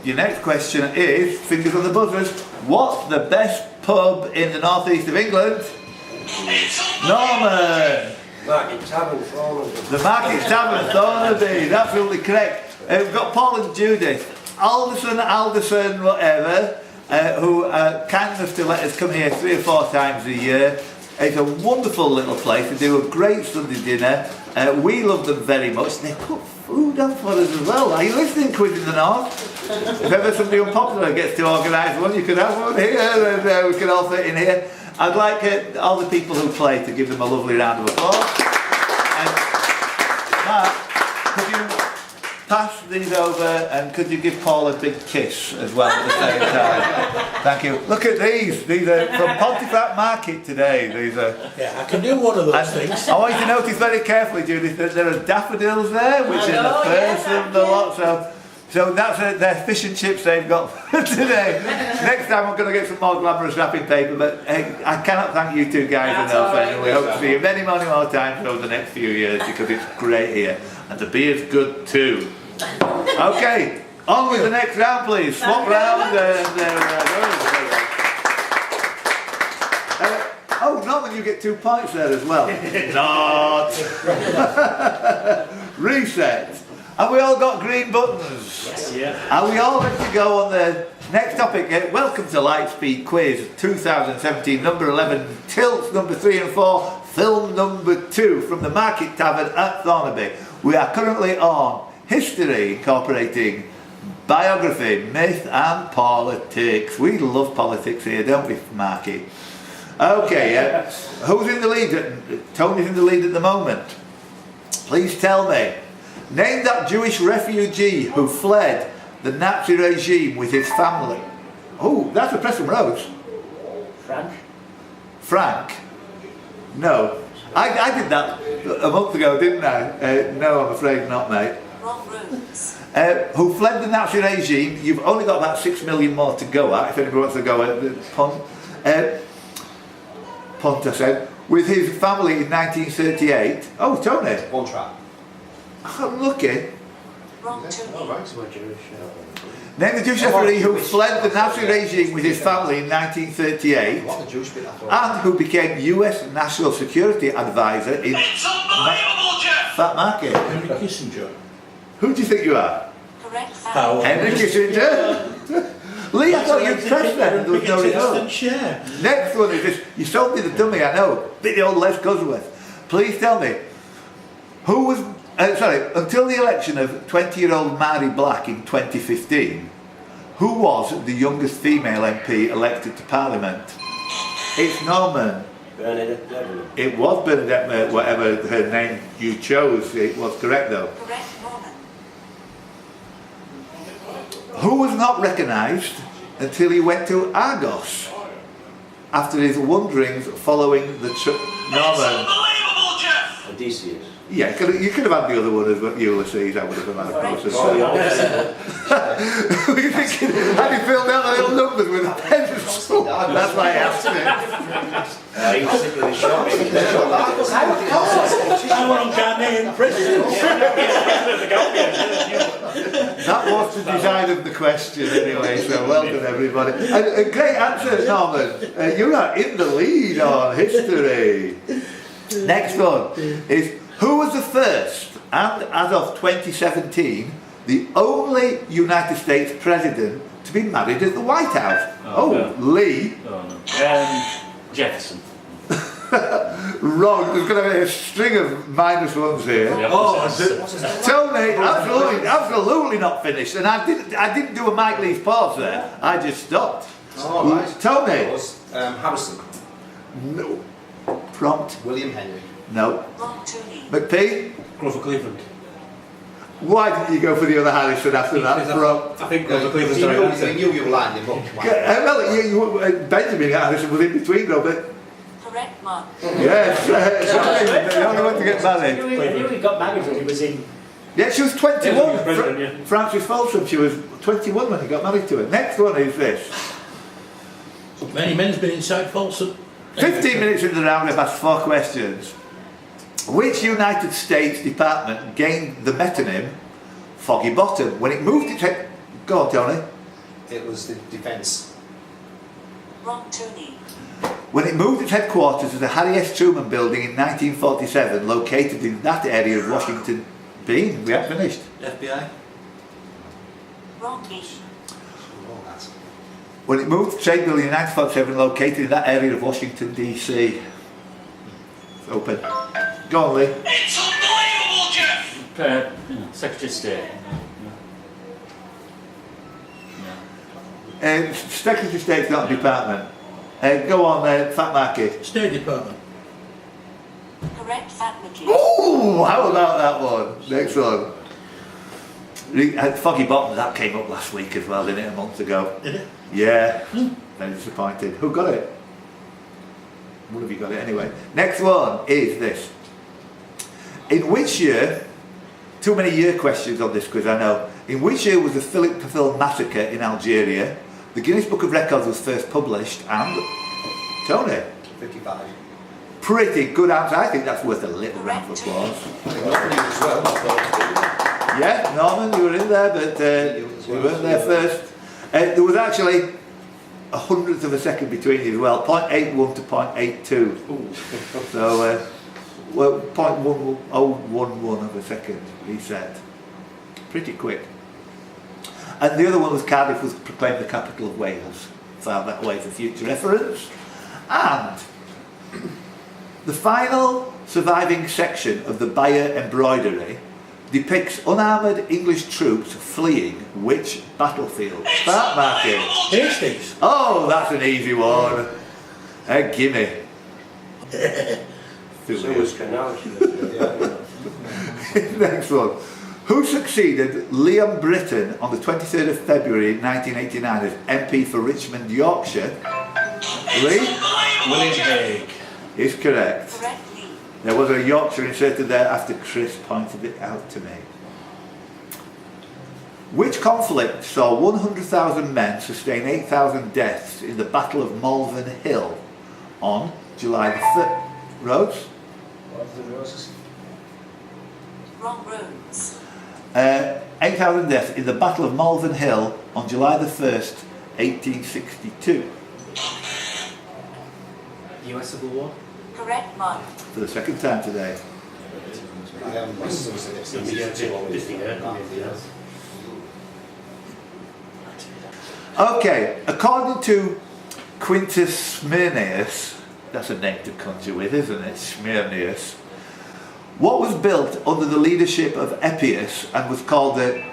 your next question is, fingers on the buzzers, what's the best pub in the northeast of England? Norman! Market Tavern, Thornaby. The Market Tavern, Thornaby, absolutely correct. We've got Paul and Judith, Alderson, whatever, who are kind enough to let us come here 3 or 4 times a year. It's a wonderful little place. They do a great Sunday dinner. We love them very much. They put food on for us as well. Are you listening, Quiz in the North? If ever somebody unpopular gets to organise one, you could have one here and we could all fit in here. I'd like all the people who play to give them a lovely round of applause. And Mark, could you pass these over and could you give Paul a big kiss as well at the same time? Thank you. Look at these. These are from Pontefract Market today. These are. Yeah, I can do one of those things. I want you to notice very carefully, Judith, that there are daffodils there, which are the first of the lot. So that's their fish and chips they've got today. Next time I'm going to get some more glamorous wrapping paper, but I cannot thank you two guys enough, and we hope to see you many more times over the next few years because it's great here, and the beer's good too. Okay, on with the next round please. Swap round. Oh, Norman, you get 2 points there as well. Not. Reset. Have we all got green buttons? Yes, yeah. Are we all ready to go on the next topic? Welcome to LightSpeed Quiz 2017, number 11, tilts number 3 and 4, film number 2 from the Market Tavern at Thornaby. We are currently on history incorporating biography, myth and politics. We love politics here, don't we, Marky? Okay, who's in the lead? Tony's in the lead at the moment. Please tell me. Name that Jewish refugee who fled the Nazi regime with his family. Oh, that's a Preston Rose. Frank? No. I did that a month ago, didn't I? No, I'm afraid not, mate. Who fled the Nazi regime. You've only got about 6 million more to go at, if anybody wants to go at the Punt, I said, with his family in 1938. Oh, Tony. One trap. I'm looking. Wrong Jewish. Name the Jewish referee who fled the Nazi regime with his family in 1938 and who became US National Security Advisor in... It's unbelievable, Jeff! Fat Market. Henry Kissinger. Who do you think you are? Correct. Henry Kissinger? Lee, I thought you'd pressed that and there was no result. Next one is this. You sold me the dummy, I know. Bit the old Les Gusworth. Please tell me, who was... until the election of 20-year-old Mary Black in 2015, who was the youngest female MP elected to Parliament? It's Norman. Bernadette Devlin. It was Bernadette, whatever her name you chose. It was correct though. Correct, Norman. Who was not recognised until he went to Argos after his wanderings following the Norman. Unbelievable, Jeff! Odysseus. Yeah, you could have had the other one as well, Ulysses. I would have had a process. Were you thinking, had he filled out the little numbers with a pencil? That's why I asked it. He was sick with his shot. I want Ghanaian president. That was the design of the question anyway, so well done everybody. And a great answer, Norman. You are in the lead on history. Next one is, who was the first, and as of 2017, the only United States president to be married at the White House? No. Lee. Jefferson. Wrong. There's going to be a string of -1s here. Tony, absolutely not finished. And I didn't do a Mike Lee's pause there. I just stopped. Tony. Harrison. No. Prompt. William Henry. No. McP? Grover Cleveland. Why didn't you go for the other Harrison after that? I think Grover Cleveland's the right answer. You knew you were lining him up. Benjamin Harrison was in between, Robert. Correct, Mark. Yes, the only one to get married. I knew he got married when he was in... Yeah, she was 21. Yeah. Frances Folsom, she was 21 when he got married to her. Next one is this. Many men's been inside Folsom. 15 minutes into the round, I've asked 4 questions. Which United States department gained the metonym Foggy Bottom when it moved its head... Go on, Tony. It was the defence. Wrong, Tony. When it moved its headquarters to the Harry S. Truman building in 1947, located in that area of Washington. Bean, we haven't finished. FBI. Wrong, me. Oh, that's... When it moved to trade building in 1947, located in that area of Washington, D.C. It's open. Go on, Lee. It's unbelievable, Jeff! Secretary of State. Secretary of State's not a department. Go on, Fat Market. State Department. Correct, Fat Mickey. Ooh, how about that one? Next one. Foggy Bottom, that came up last week as well, didn't it, a month ago? Did it? Yeah, very disappointed. Who got it? One of you got it anyway. Next one is this. In which year, too many year questions on this quiz, I know. In which year was the Philippe Pavel massacre in Algeria? The Guinness Book of Records was first published and... Tony? 55. Pretty good answer. I think that's worth a little round of applause. I think Norman as well. Yeah, Norman, you were in there, but you weren't there first. There was actually a hundredth of a second between you as well, 0.81 to 0.82. So, well, 0.1011 of a second reset. Pretty quick. And the other one was Cardiff was proclaimed the capital of Wales. Found that way for future reference. And the final surviving section of the Bayer embroidery depicts unarmoured English troops fleeing which battlefield? Start marking. Hastings. Oh, that's an easy one. Gimme. So was Canal. Next one. Who succeeded Liam Britton on the 23rd of February 1989 as MP for Richmond, Yorkshire? Lee? William Hague. Is correct. Correct, Lee. There was a Yorkshire inserted there after Chris pointed it out to me. Which conflict saw 100,000 men sustain 8,000 deaths in the Battle of Malvern Hill on July the 3rd? Rhodes? What are the roses? Wrong, Rhodes. 8,000 deaths in the Battle of Malvern Hill on July the 1st, 1862. US Civil War. Correct, Mark. For the second time today. I am my son said it's Okay, according to Quintus Smyrnaeus, that's a name to conjure with, isn't it? Smyrnaeus. What was built under the leadership of Epius and was called the...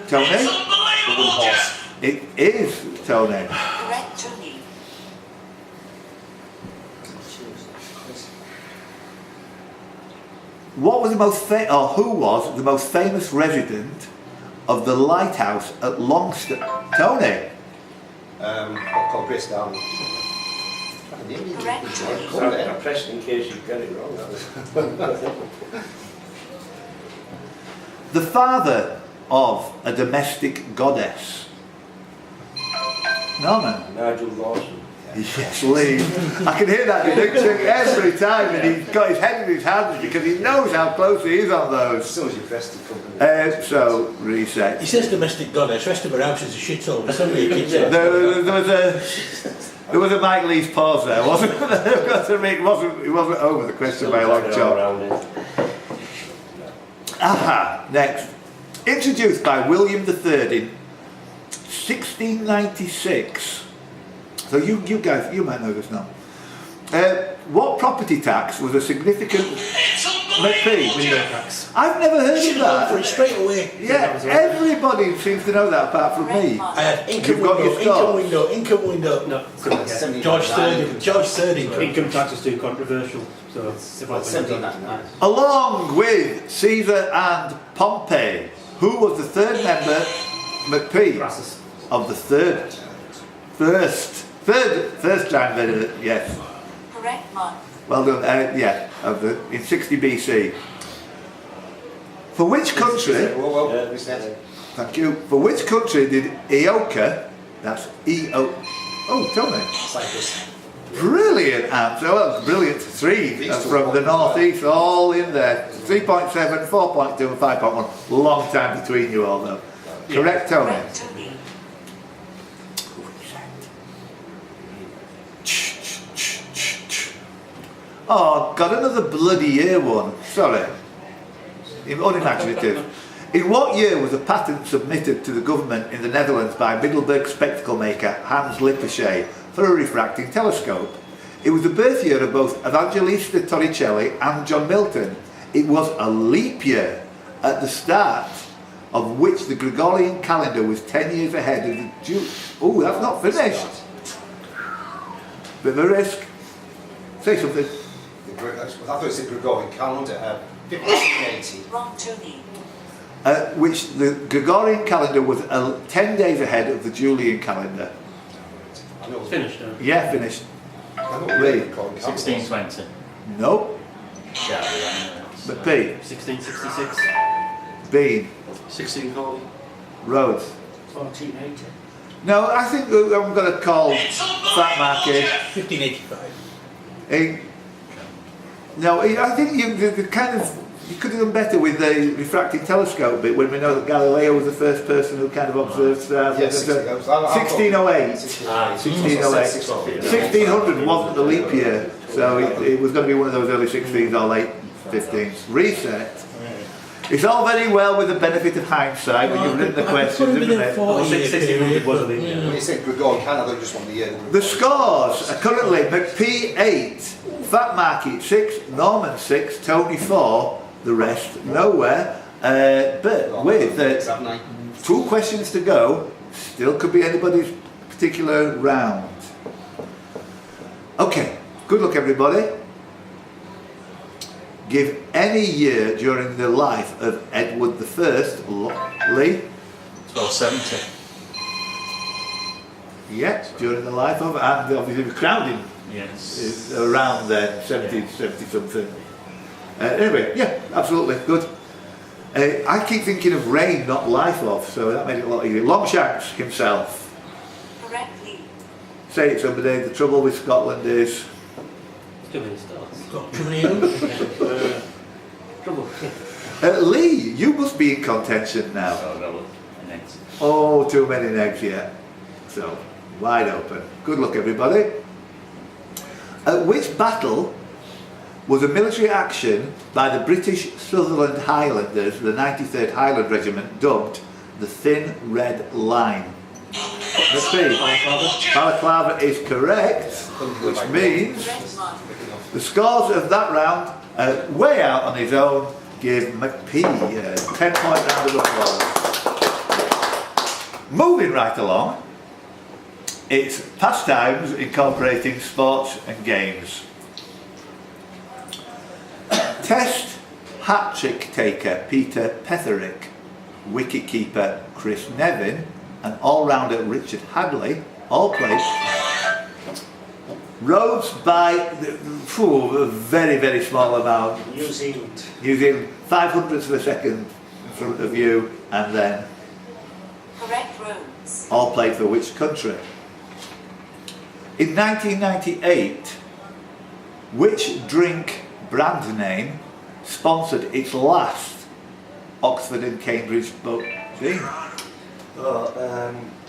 Tony? It's unbelievable, Jeff! It is, Tony. Correct, Tony. What was the most who was the most famous resident of the lighthouse at Longstone? Tony? What called Chris down? Correct, Tony. I pressed in case you got it wrong. That was The father of a domestic goddess. Norman? Nigel Lawson. Yes, Lee. I can hear that deduction every time, and he's got his head in his hands because he knows how close he is on As those. soon as you pressed the company. So, reset. He says domestic goddess, rest of her house is a shithole. It's only a kitchen. There was a Mike Lee's pause there, wasn't there? I've got to admit, he wasn't over the question by a long shot. Aha, next. Introduced by William III in 1696. So you guys, you might know this now. What property tax was a significant... It's McPhee? unbelievable, Jeff! I've never heard of Should have gone for it that. straight away. Yeah, everybody seems to know that apart from Correct, me. Mark. I had income You've got your window, income window. No. George III income. Income tax is too controversial. So if I 1799. Along with Caesar and Pompey, who was the third member, McPhee, Crassus. of the first time visit, yes. Correct, Mark. Well done, yeah, in 60 BC. For which country, Whoa, reset. thank you, for which country did Eoka, that's E-O, oh, Tony, Cyprus. brilliant answer, well, it's brilliant, three from the northeast, all in there, 3.7, 4.2 and 5.1, long time between you all though. Correct, Tony? Correct, Tony. Oh, got another bloody year one. Sorry. Unimaginative. In what year was a patent submitted to the government in the Netherlands by Middelburg spectacle maker Hans Lippershey for a refracting telescope? It was the birth year of both Evangelista Torricelli and John Milton. It was a leap year at the start of which the Gregorian calendar was 10 years ahead of the Jew. Oh, that's not finished. Bit of a risk. Say something. I thought it said Gregorian calendar. 1580. Wrong, Tony. Which the Gregorian calendar was 10 days ahead of the Julian calendar. I know it was Finished, Yeah, finished. I know Lee. Gregorian calendar. 1620. Nope. Yeah, But B. 1666. Bean. 1640. Rhodes. 1480. No, I think I'm going to call It's Fat Market. 1585. No, I think the kind of you could have done better with the refracting telescope bit when we know that Galileo was the first person who kind of observed stars. Yeah, 1608. 1600 wasn't the leap year, so it was going to be one of those early 16s or late 15s. Reset. It's all very well with the benefit of hindsight when you've written the questions, isn't it? 1600 was a leap year. When you said Gregorian calendar, I thought you just wanted the year. The scores are currently McP 8, Fat Market 6, Norman 6, Tony 4, the rest nowhere. But with 2 questions to go, still could be anybody's particular round. Okay, good luck everybody. Give any year during the life of Edward I, Lee. 1270. Yes, during the life of, and obviously the crowning Yes. is around then, 70 something. Anyway, yeah, absolutely, good. I keep thinking of reign, not life of, so that made it a lot easier. Longshanks himself. Correctly. Say it somebody, the trouble with Scotland is... Too many stars. Got too many eggs. Trouble. Lee, you must be in contention now. Oh, no. Next. Oh, too many eggs yet. So, wide open. Good luck everybody. Which battle was a military action by the British Sutherland Highlanders, the 93rd Highland Regiment, dubbed the Thin Red Line? Let's see. Balaclava is correct, which means Correct, Mark. the scores of that round, way out on his own, give McP a 10-point round of applause. Moving right along, it's pastimes incorporating sports and games. Test hat-trick taker Peter Petherick, wicket-keeper Chris Nevin, and all-rounder Richard Hadley all played. Roads by a very, very small amount. New Zealand. Using 500ths of a second in front of you, and then Correct roads. all played for which country? In 1998, which drink brand name sponsored its last Oxford and Cambridge boat team?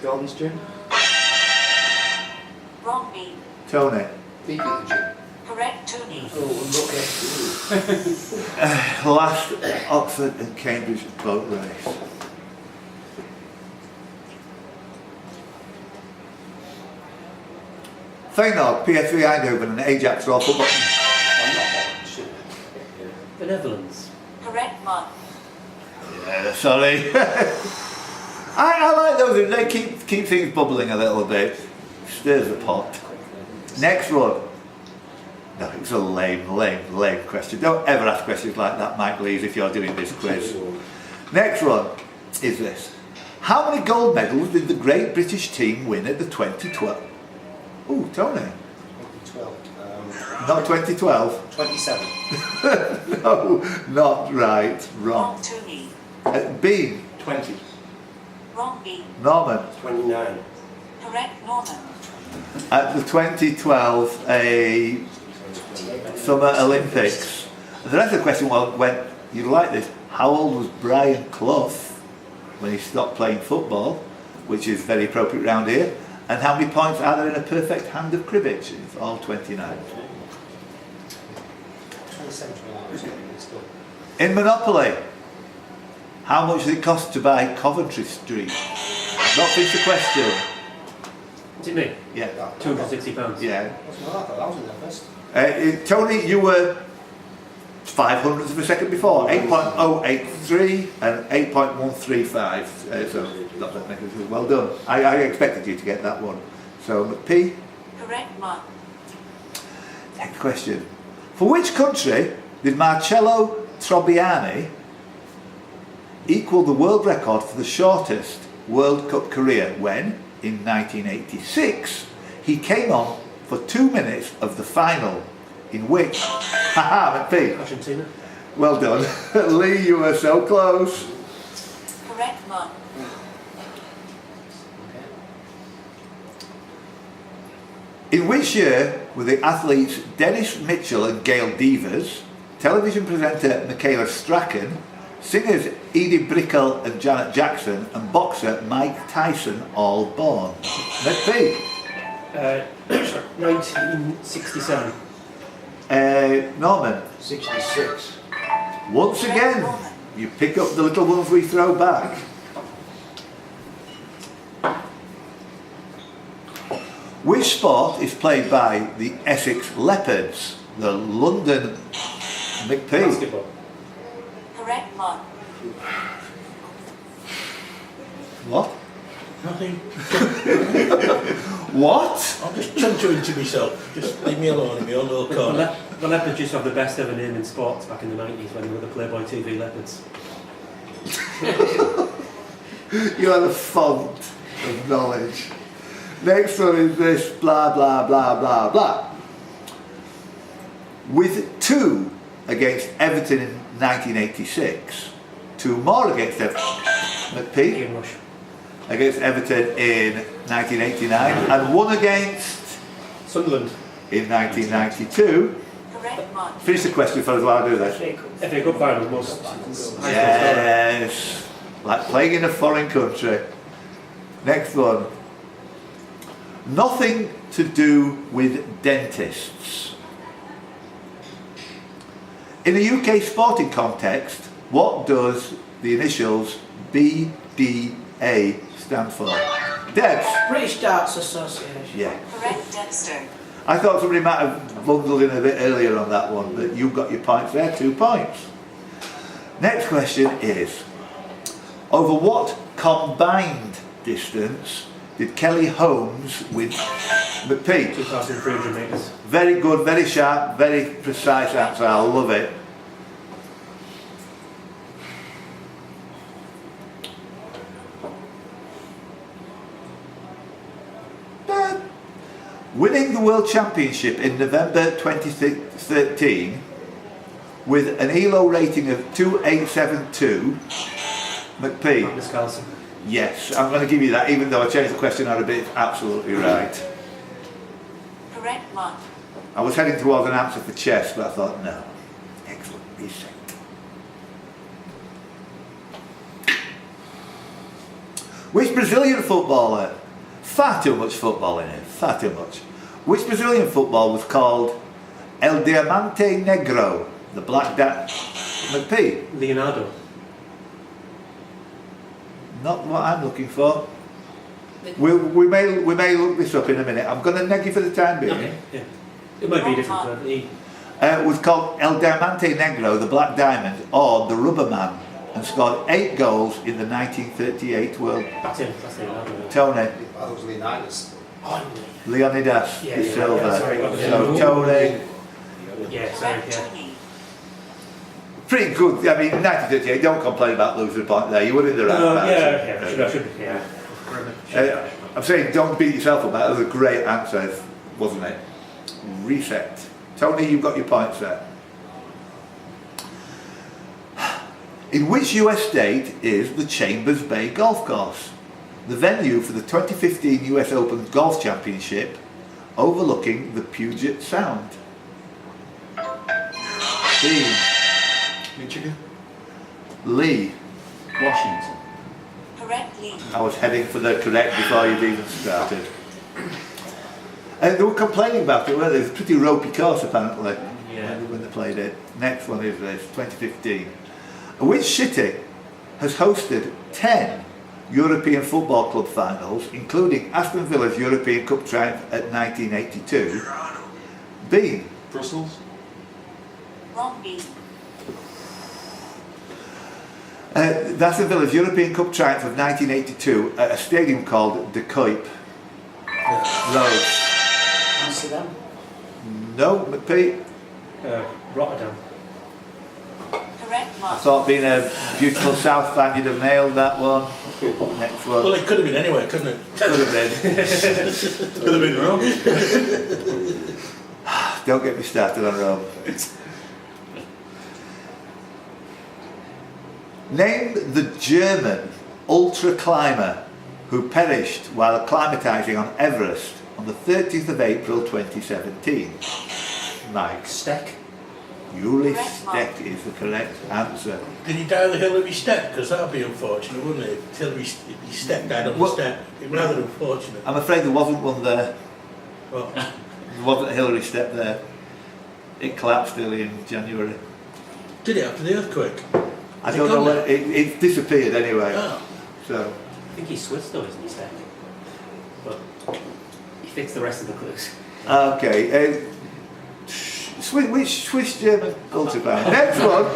Gordon's gin. Wrong, B. Tony. Beefeater gin. Correct, Tony. Oh, unlucky. Last Oxford and Cambridge boat race. Feyenoord, PSV Eindhoven and Ajax are all football. I'm not bothered. Shit. The Netherlands. Correct, Mark. Yeah, sorry. I like those, they keep things bubbling a little bit. Stirs the pot. Next one. No, it's a lame question. Don't ever ask questions like that, Mike Lees, if you're doing this quiz. Next one is this. How many gold medals did the Great British team win at the 2012? Ooh, Tony. 2012. Not 2012. 27. No, not right. Wrong. Wrong, Tony. Bean. 20. Wrong, B. Norman. 29. Correct, Norman. At the 2012 Summer Olympics. The rest of the question went, you like this, how old was Brian Clough when he stopped playing football, which is very appropriate round here, and how many points are there in a perfect hand of cribbage? It's all 29. 27, 28. It's good. In Monopoly, how much does it cost to buy Coventry Street? I've not finished the question. Is it me? Yeah. £260. Yeah. What's my that? I was in there first. Tony, you were 500ths of a second before. 8.083 and 8.135. So, not that many. Well done. I expected you to get that one. So, McP, Correct month. next question. For which country did Marcello Trobiani equal the world record for the shortest World Cup career when, in 1986, he came on for 2 minutes of the final, in which, haha, McP, Argentina. well done. Lee, you were so close. Correct month. In which year were the athletes Dennis Mitchell and Gail Devers, television presenter Michaela Strachan, singers Edie Brickell and Janet Jackson, and boxer Mike Tyson all born? McP. 1967. Norman. 66. Once again, you pick up the little ones we throw back. Which sport is played by the Essex Leopards? The London McP. Basketball. Correct month. What? Nothing. What? I'm just chuntering to myself. Just leave me alone in my own little corner. The Leopards used to have the best ever name in sports back in the 90s when they were the Playboy TV Leopards. You are the font of knowledge. Next one is this blah blah blah blah blah. With 2 against Everton in 1986, 2 more against Everton. McP Ian Rush. against Everton in 1989 and 1 against Sunderland. in 1992. Correct month. Finish the question for us while I do this. FA Cup final most. Yes, like playing in a foreign country. Next one. Nothing to do with dentists. In a UK sporting context, what does the initials BDA stand for? Debs? British Darts Association. Yeah. Correct Dexter. I thought somebody might have bundled in a bit earlier on that one, but you got your points there, 2 points. Next question is, over what combined distance did Kelly Holmes win McP? 2,300 metres. Very good, very sharp, very precise answer. I love it. Winning the World Championship in November 2013 with an ELO rating of 2872, McP. Magnus Carlsen. Yes, I'm going to give you that, even though I changed the question out a bit. It's absolutely right. Correct month. I was heading towards an answer for chess, but I thought, no. Excellent, reset. Which Brazilian footballer, far too much football in it, far too much. Which Brazilian football was called El Diamante Negro, the Black McP? Leonardo. Not what I'm looking for. We may look this up in a minute. I'm going to neg you for the time being. Okay, yeah. It might be different. But he, It was called El Diamante Negro, the Black Diamond, or the Rubber Man, and scored 8 goals in the 1938 World. that's him. That's Leonardo. Tony, I thought it was Leonidas. Leonidas Yeah, de yeah, Silva. yeah, sorry, got the So Tony, Yeah, sorry, Correct yeah. Tony. pretty good. I mean, 1938. Don't complain about losing a point there. You were in the right match. Yeah, should yeah. I'm saying don't beat yourself up. That was a great answer, wasn't it? Reset. Tony, you've got your points there. In which US state is the Chambers Bay Golf Course? The venue for the 2015 US Open Golf Championship, overlooking the Puget Sound. Dean. Michigan. Lee. Washington. Correct lead. I was heading for the correct before you'd even started. And they were complaining about it, weren't they? It was a pretty ropey course apparently. Yeah, Yeah. when they played it. Next one is this, 2015. Which city has hosted 10 European Football Club finals, including Aston Villa's European Cup triumph at 1982? B. Brussels? Wrong B. Aston Villa's European Cup triumph of 1982 at a stadium called De Kuip. Road. Amsterdam. No, McPete. Rotterdam. Correct I one. thought being a beautiful South fan you'd have nailed that one. Next one. Well, it could have been anywhere, couldn't it? Could have been. Could have been wrong. Don't get me started on Rome. Name the German ultra climber who perished while acclimatising on Everest on the 30th of April 2017. Mike. Steck. Yuri Correct, Mark. Steck is the correct answer. Did he die on the Hillary step? Because that would be unfortunate, wouldn't it? If Hillary if he step died on the Well- step. It'd be rather unfortunate. I'm afraid there wasn't one there. Well, There wasn't a Hillary Step there. It collapsed early in January. did it after the earthquake? I Has it don't know gone where now? it disappeared anyway. Oh. So I think he's Swiss though, isn't he, Steck? But he fits the rest of the clues. okay. Which Swiss German ultra fan? Next one.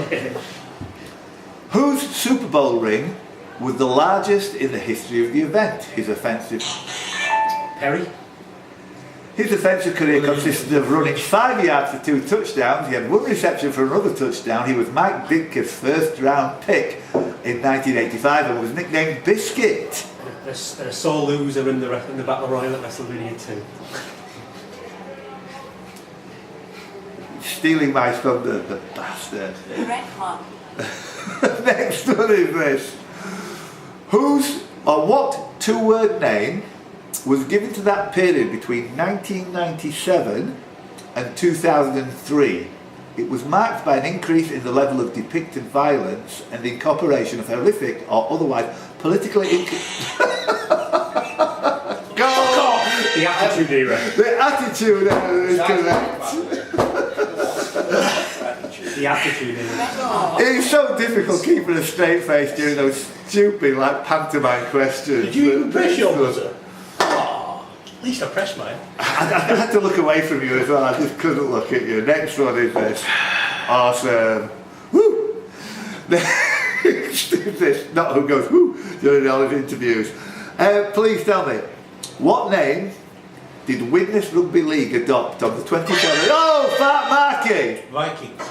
Whose Super Bowl ring was the largest in the history of the event? His offensive career consisted of running 5 yards for 2 touchdowns. He had 1 reception for another touchdown. He was Mike Ditka's first round pick in 1985 and was nicknamed Biscuit. A sore loser in the Battle Royal at WrestleMania 2. Stealing my thunder, the bastard. Correct one. Next one is this. What 2-word name was given to that period between 1997 and 2003? It was marked by an increase in the level of depicted violence and the incorporation of horrific or otherwise politically Go! The Attitude Era. The attitude is correct. The Attitude Era. Correct one. It's so difficult keeping a straight face during those stupid pantomime questions. Did you even press your But- buzzer? Oh, at least I pressed mine. I had to look away from you as well, I just couldn't look at you. Next one is this. Awesome. Woo! Next is this, not who goes woo during all his interviews. Please tell me, what name did Widnes Rugby League adopt on the 27th? Oh, Fat Marky! Vikings.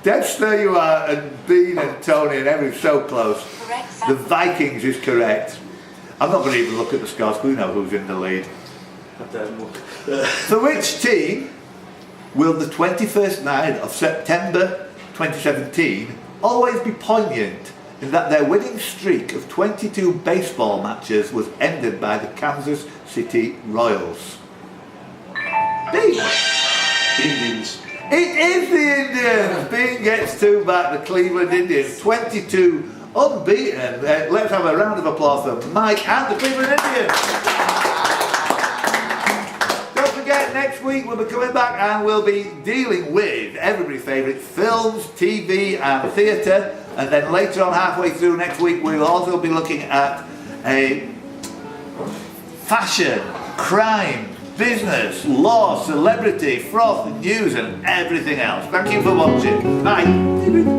Dexter you are, and Bean and Tony and everything so close. Correct The one. Vikings is correct. I'm not going to even look at the scores, we know who's in the lead. For which team will the 21st night of September 2017 always be poignant in that their winning streak of 22 baseball matches was ended by the Kansas City Royals? B. Indians. It is the Indians. Bean gets 2 back. The Cleveland Indians, 22 unbeaten. Let's have a round of applause for Mike and the Cleveland Indians. Don't forget, next week we'll be coming back and we'll be dealing with everybody's favourite films, TV and theatre. And then later on, halfway through next week, we'll also be looking at a fashion, crime, business, law, celebrity, froth, news and everything else. Thank you for watching. Bye.